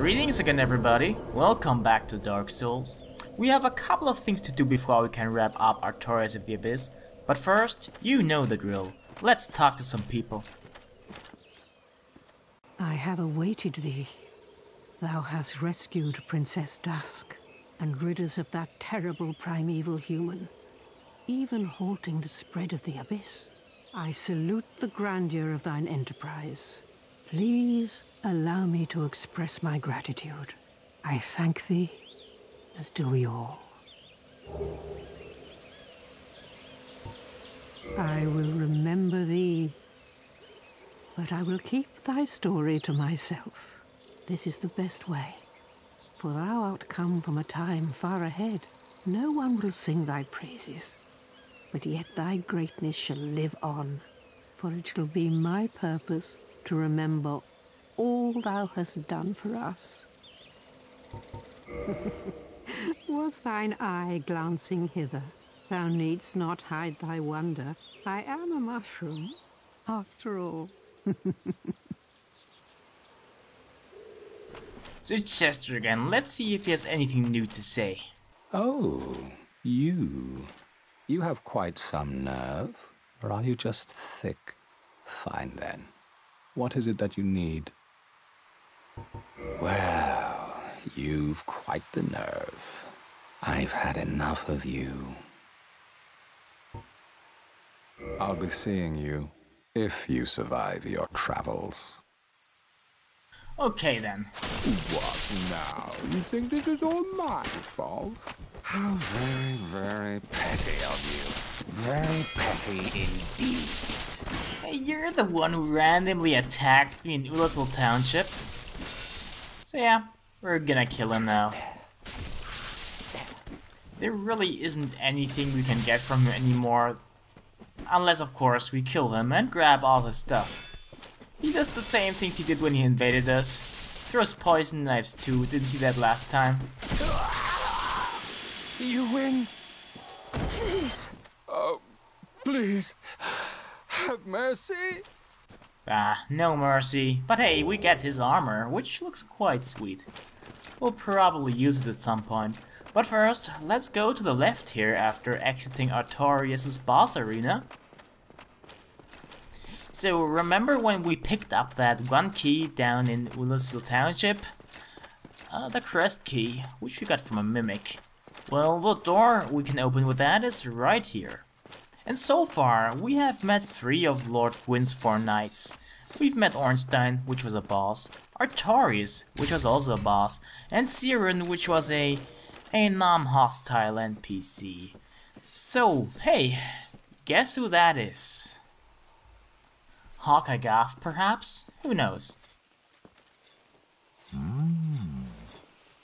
Greetings again everybody, welcome back to Dark Souls. We have a couple of things to do before we can wrap up our Artorias of the Abyss, but first, you know the drill. Let's talk to some people. I have awaited thee. Thou hast rescued Princess Dusk, and rid us of that terrible primeval human, even halting the spread of the Abyss. I salute the grandeur of thine enterprise. Please allow me to express my gratitude. I thank thee, as do we all. I will remember thee, but I will keep thy story to myself. This is the best way, for thou art come from a time far ahead. No one will sing thy praises, but yet thy greatness shall live on, for it shall be my purpose to remember all thou hast done for us. Was thine eye glancing hither? Thou needst not hide thy wonder. I am a mushroom, after all. So it's Chester again, let's see if he has anything new to say. Oh, you. You have quite some nerve, or are you just thick? Fine then. What is it that you need? Well, you've quite the nerve. I've had enough of you. I'll be seeing you, if you survive your travels. Okay then. What now? You think this is all my fault? How very, very petty of you. Very petty indeed. Hey, you're the one who randomly attacked me in Ulysal Township. So yeah, we're gonna kill him now. There really isn't anything we can get from him anymore. Unless of course we kill him and grab all his stuff. He does the same things he did when he invaded us. Throws poison knives too, didn't see that last time. You win. Please. Oh, please. Have mercy. Ah, no mercy. But hey, we get his armor, which looks quite sweet. We'll probably use it at some point. But first, let's go to the left here after exiting Artorias' boss arena. So remember when we picked up that one key down in Ulysal Township? The crest key, which we got from a mimic. Well, the door we can open with that is right here. And so far, we have met 3 of Lord Gwyn's 4 knights. We've met Ornstein, which was a boss, Artorias, which was also a boss, and Serena, which was a non-hostile NPC. So, hey, guess who that is? Hawkeye Goth, perhaps? Who knows?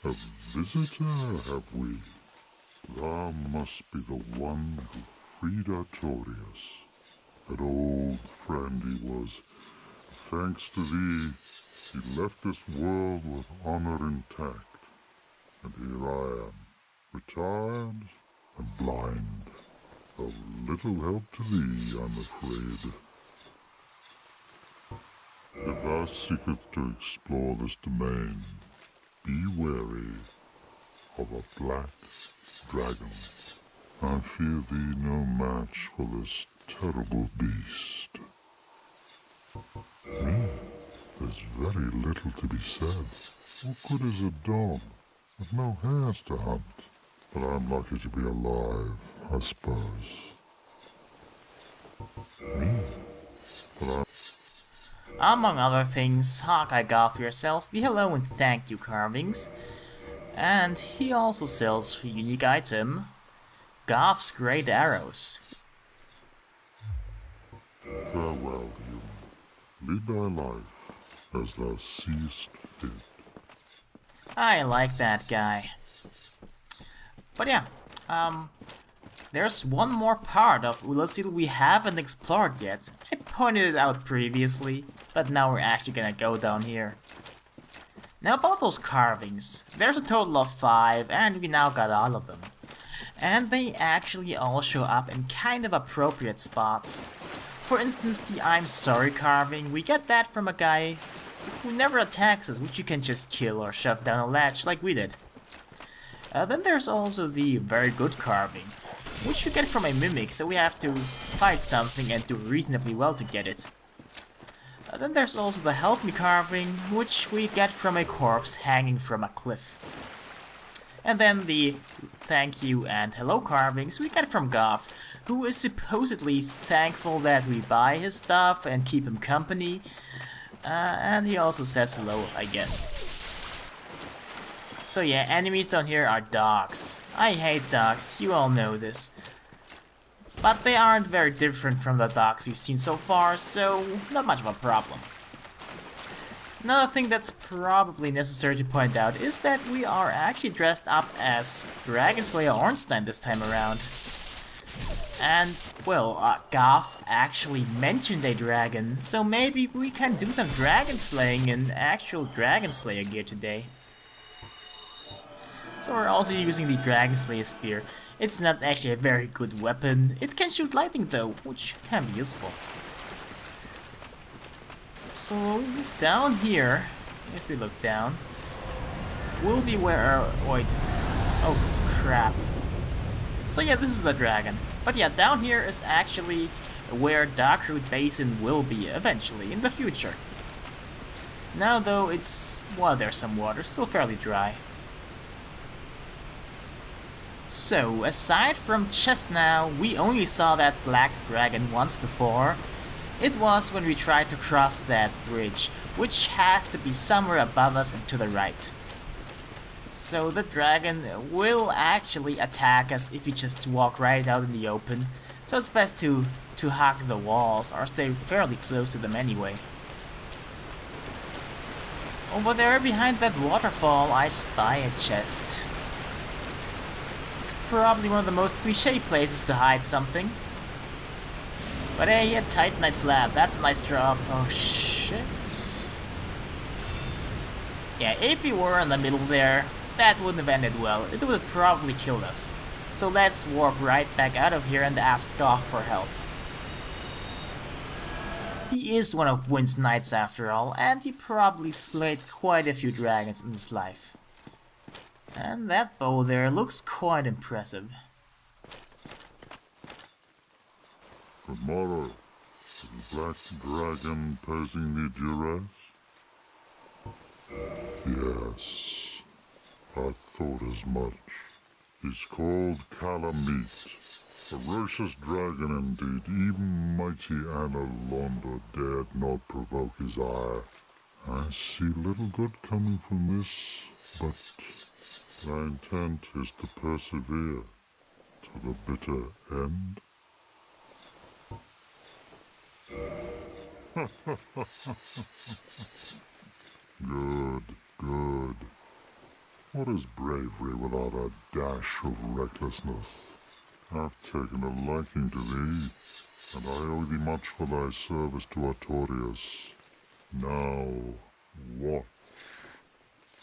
A visitor, have we? Thou must be the one who freed Artorias. That old friend he was. Thanks to thee, he left this world with honor intact. And here I am, retired and blind. Of little help to thee, I'm afraid. If thou seekest to explore this domain, be wary of a black dragon. I fear thee no match for this terrible beast. There's very little to be said. What good is a dog with no hairs to hunt? But I'm lucky to be alive, I suppose. Among other things, Hawkeye Goth here sells the hello and thank you carvings. And he also sells a unique item, Goth's Great Arrows. Farewell, human. Lead thy life as thou seest fit. I like that guy. But yeah, there's one more part of Ulysal we haven't explored yet. I pointed it out previously, but now we're actually gonna go down here. Now about those carvings, there's a total of 5 and we now got all of them. And they actually all show up in kind of appropriate spots. For instance, the I'm sorry carving, we get that from a guy who never attacks us, which you can just kill or shove down a latch like we did. Then there's also the very good carving, which you get from a mimic, so we have to fight something and do reasonably well to get it. Then there's also the help me carving, which we get from a corpse hanging from a cliff. And then the thank you and hello carvings we get from Goth, who is supposedly thankful that we buy his stuff and keep him company. And he also says hello, I guess. So yeah, enemies down here are dogs. I hate dogs, you all know this. But they aren't very different from the dogs we've seen so far, so not much of a problem. Another thing that's probably necessary to point out is that we are actually dressed up as Dragon Slayer Ornstein this time around. And, well, Goth actually mentioned a dragon, so maybe we can do some dragon slaying in actual Dragon Slayer gear today. So we're also using the Dragon Slayer spear. It's not actually a very good weapon. It can shoot lightning though, which can be useful. So down here, if we look down, will be where wait. Oh crap. So yeah, this is the dragon. But yeah, down here is actually where Darkroot Basin will be eventually, in the future. Now though, it's, well, there's some water, still fairly dry. So, aside from just now, we only saw that black dragon once before. It was when we tried to cross that bridge, which has to be somewhere above us and to the right. So the dragon will actually attack us if we just walk right out in the open. So it's best to hug the walls or stay fairly close to them anyway. Over there behind that waterfall I spy a chest. It's probably one of the most cliche places to hide something. But hey, a Titanite slab, that's a nice job. Oh shit. Yeah, if we were in the middle there, that wouldn't have ended well. It would have probably killed us. So let's warp right back out of here and ask Goth for help. He is one of Wynn's knights after all, and he probably slayed quite a few dragons in his life. And that bow there looks quite impressive. Tomorrow, the black dragon posing the duress? Yes, I thought as much. He's called Camel Meat. Ferocious dragon indeed, even mighty Anna Londa dared not provoke his ire. I see little good coming from this, but my intent is to persevere to the bitter end. Good, good. What is bravery without a dash of recklessness? I've taken a liking to thee, and I owe thee much for thy service to Artorias. Now, watch,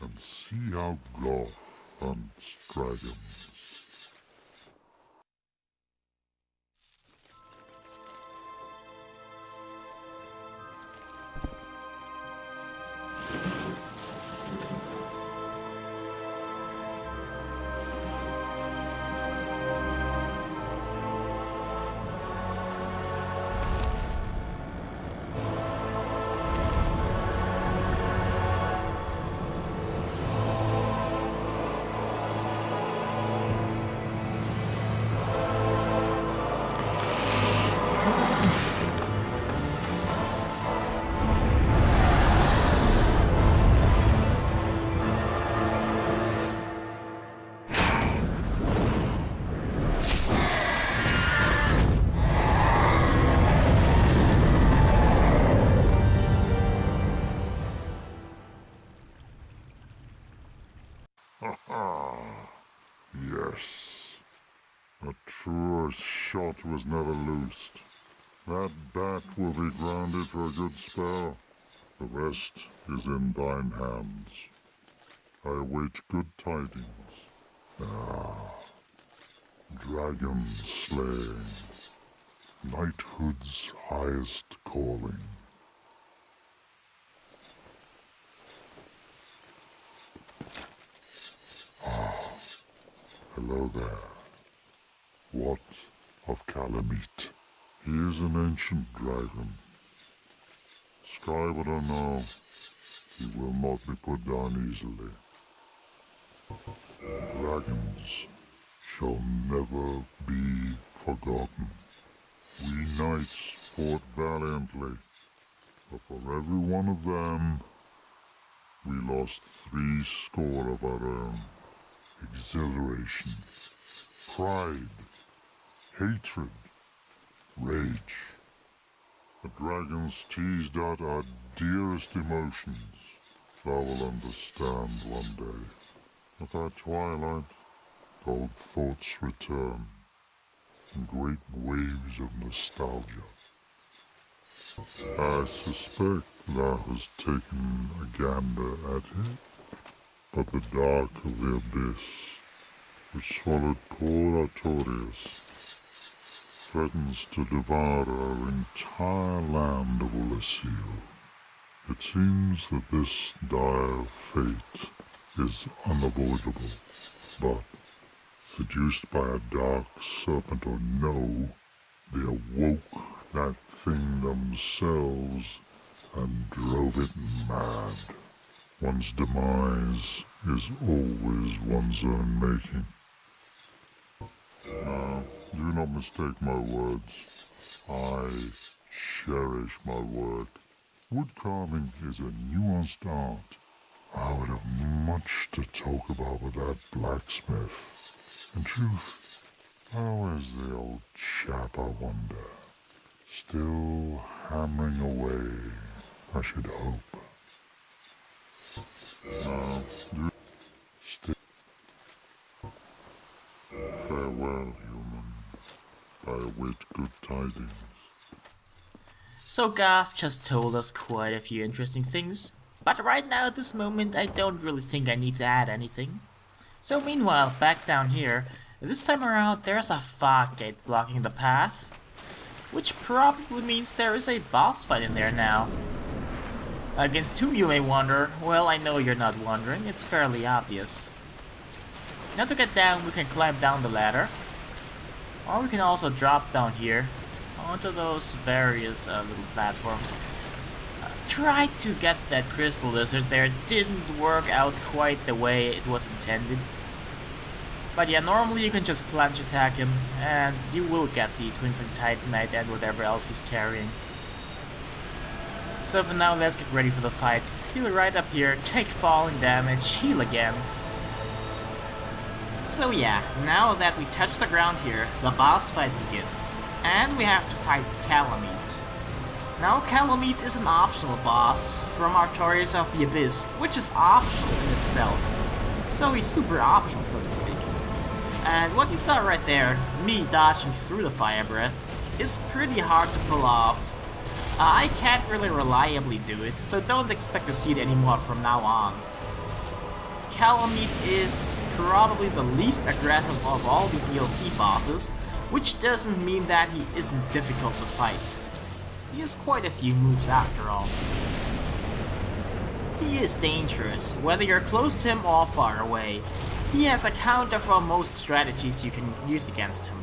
and see how Goth hunts dragons. Yes, a truer shot was never loosed. That bat will be grounded for a good spell. The rest is in thine hands. I await good tidings. Ah, dragon slaying, knighthood's highest calling. Hello there. What of Calamity? He is an ancient dragon. Scribe, I don't know. He will not be put down easily. Dragons shall never be forgotten. We knights fought valiantly, but for every one of them, we lost 70 of our own. Exhilaration, pride, hatred, rage. The dragons teased out our dearest emotions. Thou will understand one day. At our twilight, old thoughts return in great waves of nostalgia. I suspect thou hast taken a gander at it, but the dark of the abyss, which swallowed poor Artorias, threatens to devour our entire land of Ulyssil. It seems that this dire fate is unavoidable, but seduced by a dark serpent or no, they awoke that thing themselves and drove it mad. One's demise is always one's own making. Now, do not mistake my words. I cherish my work. Wood carving is a nuanced art. I would have much to talk about with that blacksmith. In truth, how is the old chap, I wonder? Still hammering away, I should hope. Now, farewell, human. I await good tidings. So Garth just told us quite a few interesting things, but right now at this moment I don't really think I need to add anything. So meanwhile, back down here, this time around there's a fog gate blocking the path, which probably means there is a boss fight in there now. Against whom, you may wonder. Well, I know you're not wondering, it's fairly obvious. Now to get down, we can climb down the ladder, or we can also drop down here onto those various little platforms. Tried to get that crystal lizard there, didn't work out quite the way it was intended. But yeah, normally you can just plunge attack him, and you will get the Twinkling Titanite and whatever else he's carrying. So for now, let's get ready for the fight. Heal right up here, take falling damage, heal again. So yeah, now that we touch the ground here, the boss fight begins. And we have to fight Camel Meat. Now Camel Meat is an optional boss from Artorias of the Abyss, which is optional in itself. So he's super optional, so to speak. And what you saw right there, me dodging through the fire breath, is pretty hard to pull off. I can't really reliably do it, so don't expect to see it anymore from now on. Camel Meat is probably the least aggressive of all the DLC bosses, which doesn't mean that he isn't difficult to fight. He has quite a few moves after all. He is dangerous, whether you're close to him or far away. He has a counter for most strategies you can use against him.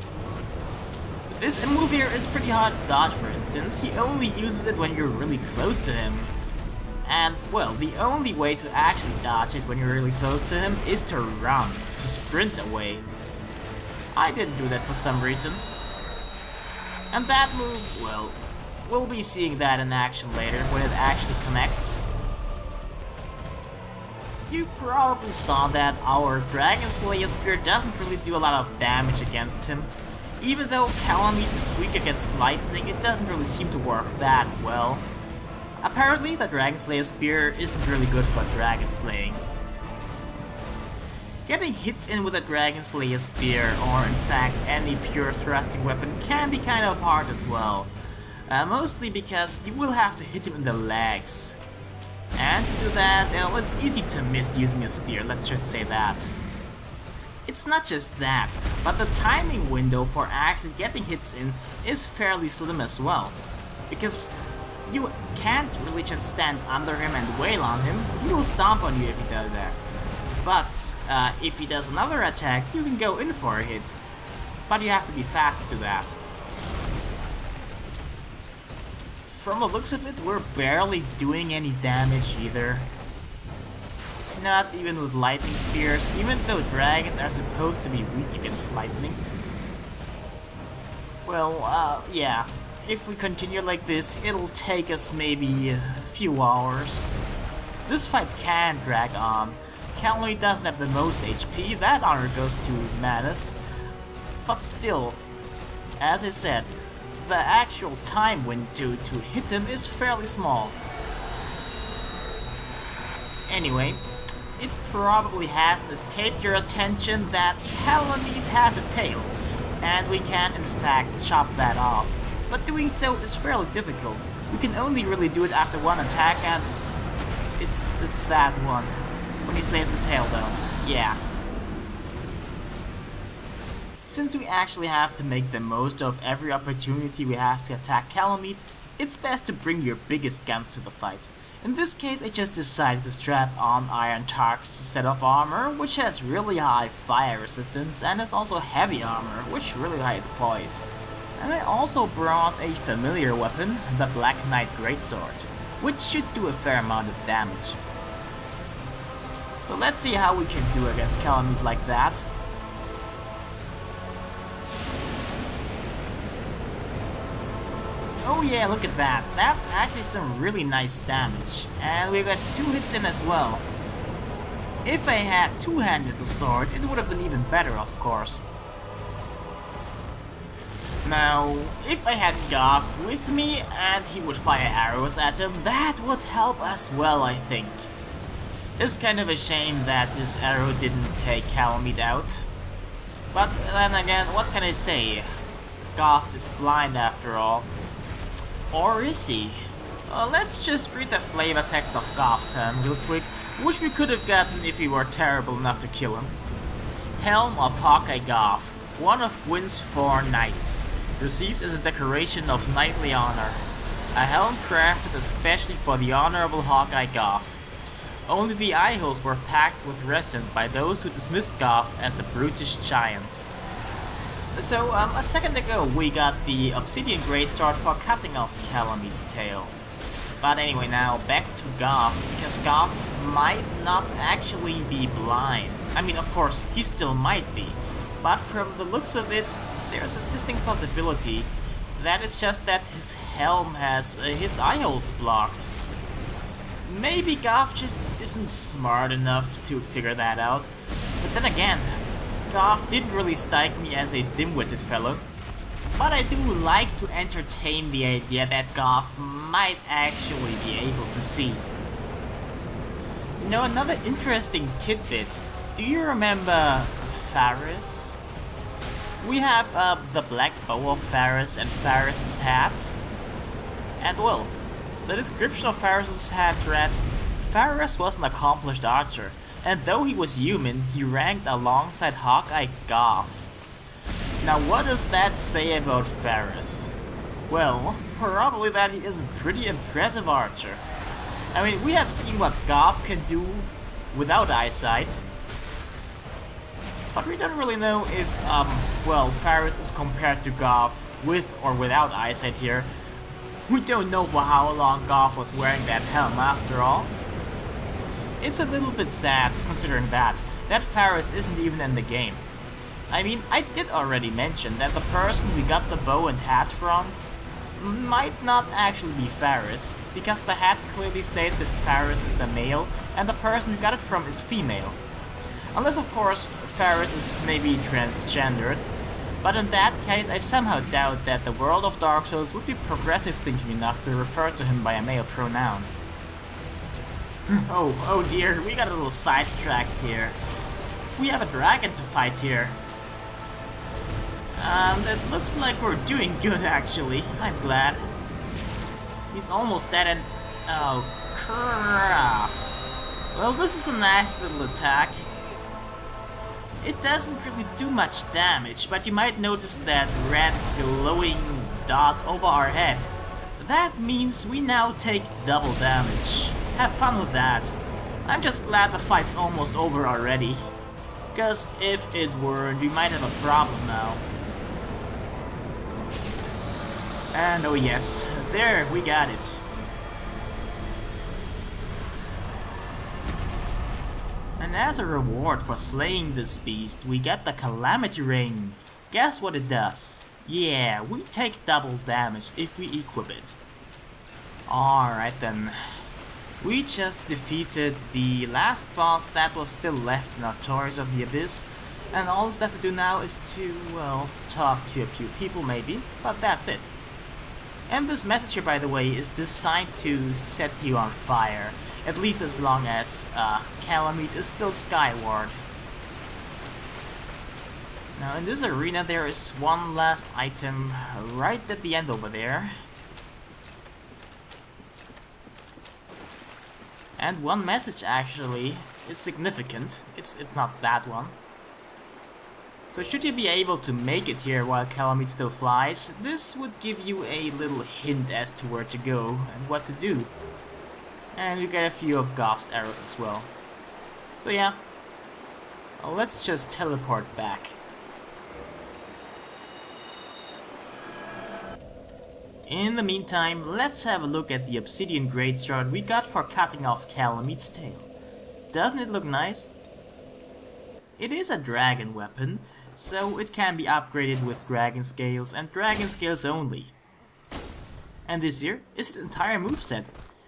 This move here is pretty hard to dodge, for instance. He only uses it when you're really close to him. And, well, the only way to actually dodge it when you're really close to him is to run, to sprint away. I didn't do that for some reason. And that move, well, we'll be seeing that in action later when it actually connects. You probably saw that our Dragon Slayer Spear doesn't really do a lot of damage against him. Even though Calamity is weak against lightning, it doesn't really seem to work that well. Apparently, the Dragon Slayer Spear isn't really good for dragon slaying. Getting hits in with a Dragon Slayer Spear, or in fact any pure thrusting weapon, can be kind of hard as well. Mostly because you will have to hit him in the legs. And to do that, well, it's easy to miss using a spear, let's just say that. It's not just that, but the timing window for actually getting hits in is fairly slim as well. Because you can't really just stand under him and wail on him, he will stomp on you if you do that. But if he does another attack, you can go in for a hit. But you have to be fast to do that. From the looks of it, we're barely doing any damage either. Not even with lightning spears, even though dragons are supposed to be weak against lightning. Well, yeah. If we continue like this, it'll take us maybe a few hours. This fight can drag on. Calamity doesn't have the most HP, that honor goes to Manus. But still, as I said, the actual time window to hit him is fairly small. Anyway, it probably hasn't escaped your attention that Calamity has a tail, and we can in fact chop that off. But doing so is fairly difficult. We can only really do it after one attack, and it's that one. When he slams the tail though. Yeah. Since we actually have to make the most of every opportunity we have to attack Calamite, it's best to bring your biggest guns to the fight. In this case, I just decided to strap on Iron Tark's set of armor, which has really high fire resistance, and is also heavy armor, which really high poise. And I also brought a familiar weapon, the Black Knight Greatsword, which should do a fair amount of damage. So let's see how we can do against Calamite like that. Oh yeah, look at that. That's actually some really nice damage. And we got 2 hits in as well. If I had two-handed the sword, it would have been even better, of course. Now, if I had Goth with me and he would fire arrows at him, that would help as well, I think. It's kind of a shame that his arrow didn't take Calamite out. But then again, what can I say? Goth is blind after all. Or is he? Let's just read the flavor text of Goth's helm real quick, which we could have gotten if we were terrible enough to kill him. Helm of Hawkeye Goth, one of Gwyn's 4 knights, received as a decoration of knightly honor. A helm crafted especially for the honorable Hawkeye Goth. Only the eye holes were packed with resin by those who dismissed Goth as a brutish giant. So, a second ago we got the Obsidian Greatsword for cutting off Calamite's tail. But anyway, now back to Goth, because Goth might not actually be blind. I mean, of course, he still might be. But from the looks of it, there's a distinct possibility that it's just that his helm has his eye holes blocked. Maybe Goth just isn't smart enough to figure that out. But then again, Goth didn't really strike me as a dim-witted fellow, but I do like to entertain the idea that Goth might actually be able to see. Now, another interesting tidbit. Do you remember Faris? We have the black bow of Faris and Faris' hat. And well, the description of Faris' hat read, Faris was an accomplished archer, and though he was human, he ranked alongside Hawkeye Goth. Now what does that say about Faris? Well, probably that he is a pretty impressive archer. I mean, we have seen what Goth can do without eyesight. But we don't really know if, well, Faris is compared to Goth with or without eyesight here. We don't know for how long Goth was wearing that helm after all. It's a little bit sad, considering that Faris isn't even in the game. I mean, I did already mention that the person we got the bow and hat from might not actually be Faris, because the hat clearly states if Faris is a male, and the person we got it from is female. Unless, of course, Faris is maybe transgendered, but in that case I somehow doubt that the world of Dark Souls would be progressive thinking enough to refer to him by a male pronoun. Oh dear, we got a little sidetracked here. We have a dragon to fight here. And it looks like we're doing good actually, I'm glad. He's almost dead and... oh crap. Well, this is a nice little attack. It doesn't really do much damage, but you might notice that red glowing dot over our head. That means we now take double damage. Have fun with that. I'm just glad the fight's almost over already. Because if it weren't, we might have a problem now. And oh yes, there, we got it. And as a reward for slaying this beast, we get the Calamity Ring. Guess what it does? Yeah, we take double damage if we equip it. Alright then. We just defeated the last boss that was still left in our Tours of the Abyss, and all that's left to do now is to, well, talk to a few people maybe, but that's it. And this message here, by the way, is designed to set you on fire, at least as long as Camel Meat is still skyward. Now in this arena there is one last item right at the end over there. And one message actually is significant. It's not that one. So should you be able to make it here while Calamity still flies, this would give you a little hint as to where to go and what to do. And you get a few of Goth's arrows as well. So yeah, well, let's just teleport back. In the meantime, let's have a look at the Obsidian greatsword we got for cutting off Calamit's tail. Doesn't it look nice? It is a dragon weapon, so it can be upgraded with dragon scales and dragon scales only. And this here is its entire moveset,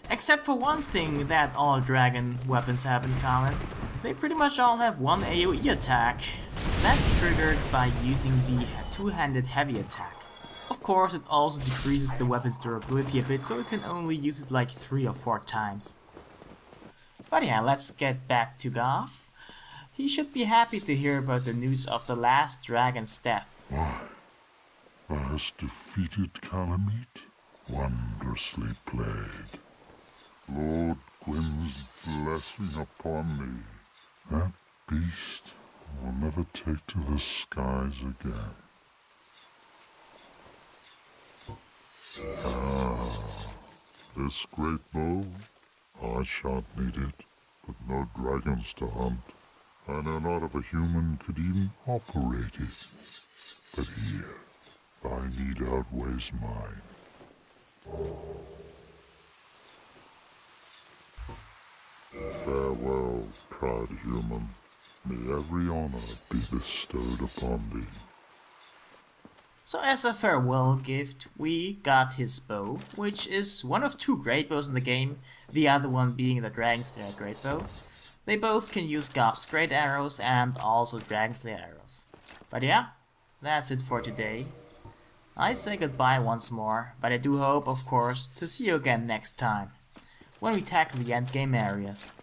except for one thing that all dragon weapons have in common. They pretty much all have one AoE attack. That's triggered by using the two-handed heavy attack. Of course, it also decreases the weapon's durability a bit, so you can only use it like 3 or 4 times. But yeah, let's get back to Goth. He should be happy to hear about the news of the last dragon's death. Why, thou hast defeated Calamity? Wondrously played. Lord Gwyn's blessing upon thee. That beast will never take to the skies again. This great bow, I shan't need it, but no dragons to hunt. I know not if a human could even operate it. But here, thy need outweighs mine. Farewell, proud human. May every honor be bestowed upon thee. So as a farewell gift, we got his bow, which is one of 2 great bows in the game, the other one being the Dragonslayer great bow. They both can use Goth's great arrows and also Dragonslayer arrows. But yeah, that's it for today. I say goodbye once more, but I do hope, of course, to see you again next time, when we tackle the endgame areas.